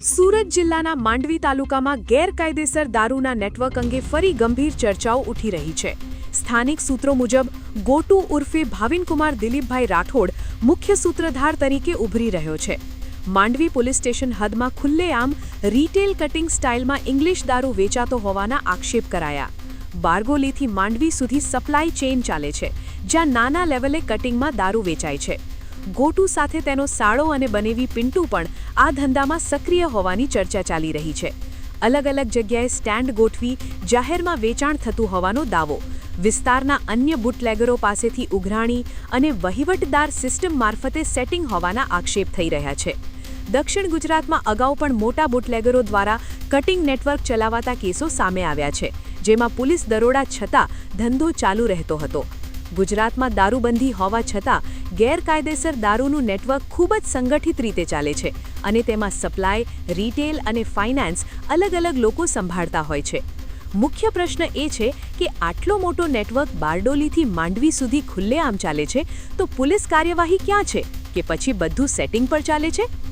સુરત જિલ્લાના માંડવી તાલુકામાં ગેરકાયદેસર દારૂના નેટવર્ક અંગે ફરી ગંભીર ચર્ચાઓ ઉઠી રહી છે. સ્થાનિક સૂત્રો મુજબ ગોટુ ઉર્ફે ભાવિનકુમાર દિલીપભાઈ રાઠોડ મુખ્ય સૂત્રધાર તરીકે ઉભરી રહ્યો છે. માંડવી પોલીસ સ્ટેશન હદમાં ખુલ્લેઆમ રીટેલ કટિંગ સ્ટાઇલમાં ઇંગ્લિશ દારૂ વેચાતો હોવાના આક્ષેપ કરાયા. બારગોલીથી માંડવી સુધી સપ્લાય ચેઇન ચાલે છે, જ્યાં નાના લેવલે કટિંગમાં દારૂ વેચાય છે. ગોટુ સાથે તેનો સાળો અને બનેવી પિન્ટુ પણ આ ધંધામાં સક્રિય હોવાની ચર્ચા ચાલી રહી છે. અલગ અલગ જગ્યાએ સ્ટેન્ડ ગોઠવી જાહેરમાં વેચાણ થતું હોવાનો દાવો. વિસ્તારના અન્ય બુટલેગરો પાસેથી ઉઘરાણી અને વહીવટદાર સિસ્ટમ મારફતે સેટિંગ હોવાના આક્ષેપ થઈ રહ્યા છે. દક્ષિણ ગુજરાતમાં અગાઉ પણ મોટા બુટલેગરો દ્વારા કટિંગ નેટવર્ક ચલાવાતા કેસો સામે આવ્યા છે, જેમાં પોલીસ દરોડા છતાં ધંધો ચાલુ રહેતો હતો. ગુજરાતમાં દારૂબંધી હોવા છતાં ગેરકાયદેસર દારૂનું નેટવર્ક ખૂબ જ સંગઠિત રીતે ચાલે છે અને તેમાં સપ્લાય, રિટેલ અને ફાઇનાન્સ અલગ અલગ લોકો સંભાળતા હોય છે. મુખ્ય પ્રશ્ન એ છે કે આટલો મોટો નેટવર્ક બારડોલીથી માંડવી સુધી ખુલ્લેઆમ ચાલે છે તો પોલીસ કાર્યવાહી ક્યાં છે કે પછી બધું સેટિંગ પર ચાલે છે?